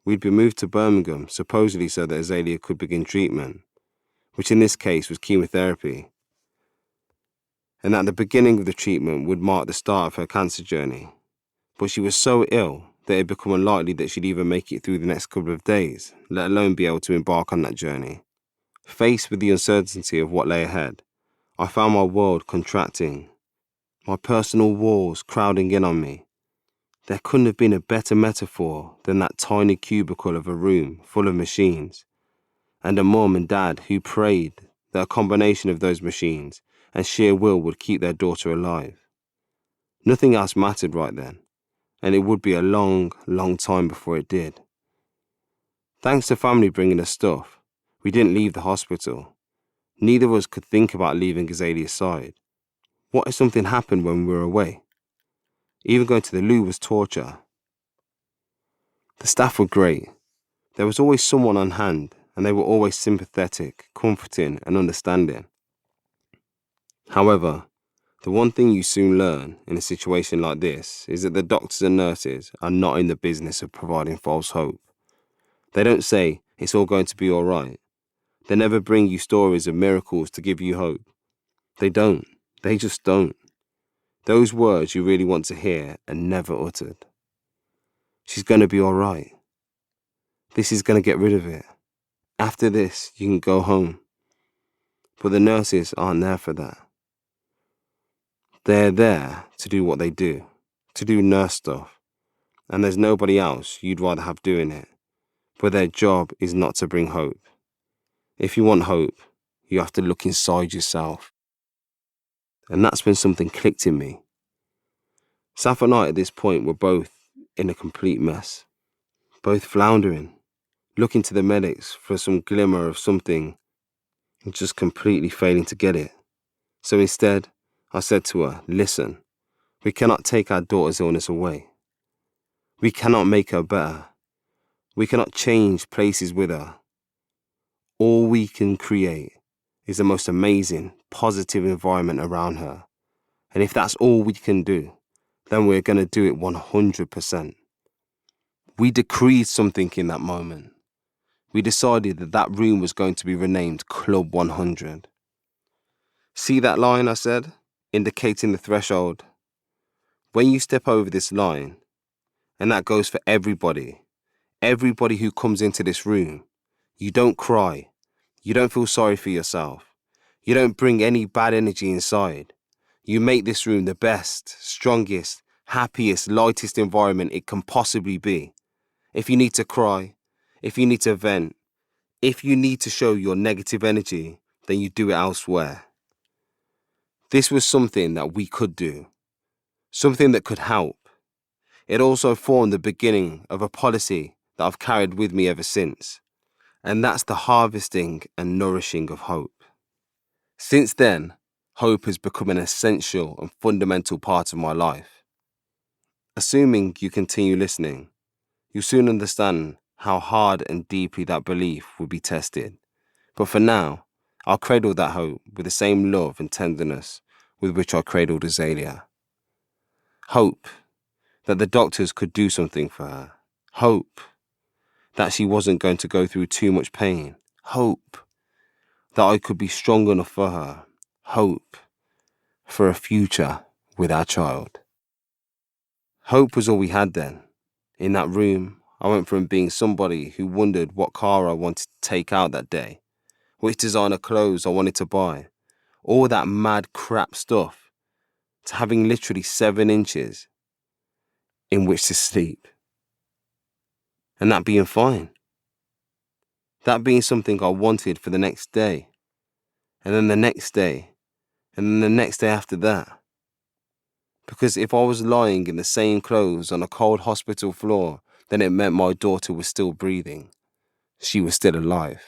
We'd been moved to Birmingham, supposedly so that Azaylia could begin treatment, which in this case was chemotherapy, and that the beginning of the treatment would mark the start of her cancer journey. But she was so ill that it had become unlikely that she'd even make it through the next couple of days, let alone be able to embark on that journey. Faced with the uncertainty of what lay ahead, I found my world contracting, my personal walls crowding in on me. There couldn't have been a better metaphor than that tiny cubicle of a room full of machines, and a mum and dad who prayed that a combination of those machines and sheer will would keep their daughter alive. Nothing else mattered right then, and it would be a long, long time before it did. Thanks to family bringing us stuff, we didn't leave the hospital. Neither of us could think about leaving Azaylia's side. What if something happened when we were away? Even going to the loo was torture. The staff were great. There was always someone on hand, and they were always sympathetic, comforting, and understanding. However, the one thing you soon learn in a situation like this is that the doctors and nurses are not in the business of providing false hope. They don't say, "It's all going to be all right." They never bring you stories of miracles to give you hope. They don't. They just don't. Those words you really want to hear are never uttered. She's going to be all right. This is going to get rid of it. After this, you can go home. But the nurses aren't there for that. They're there to do what they do, to do nurse stuff. And there's nobody else you'd rather have doing it. But their job is not to bring hope. If you want hope, you have to look inside yourself. And that's when something clicked in me. Saf and I at this point were both in a complete mess. Both floundering, looking to the medics for some glimmer of something and just completely failing to get it. So instead, I said to her, "Listen, we cannot take our daughter's illness away. We cannot make her better. We cannot change places with her. All we can create is the most amazing, positive environment around her. And if that's all we can do, then we're going to do it 100%. We decreed something in that moment. We decided that that room was going to be renamed Club 100. See that line, I said, indicating the threshold? When you step over this line, and that goes for everybody who comes into this room, you don't cry, you don't feel sorry for yourself, you don't bring any bad energy inside. You make this room the best, strongest, happiest, lightest environment it can possibly be. If you need to cry, if you need to vent, if you need to show your negative energy, then you do it elsewhere. This was something that we could do, something that could help. It also formed the beginning of a policy that I've carried with me ever since, and that's the harvesting and nourishing of hope. Since then, hope has become an essential and fundamental part of my life. Assuming you continue listening, you'll soon understand how hard and deeply that belief will be tested. But for now, I'll cradle that hope with the same love and tenderness with which I cradled Azaylia. Hope that the doctors could do something for her. Hope that she wasn't going to go through too much pain. Hope that I could be strong enough for her. Hope for a future with our child. Hope was all we had then. In that room, I went from being somebody who wondered what car I wanted to take out that day, which designer clothes I wanted to buy, all that mad crap stuff, to having literally 7 inches in which to sleep. And that being fine. That being something I wanted for the next day, and then the next day, and then the next day after that. Because if I was lying in the same clothes on a cold hospital floor, then it meant my daughter was still breathing. She was still alive.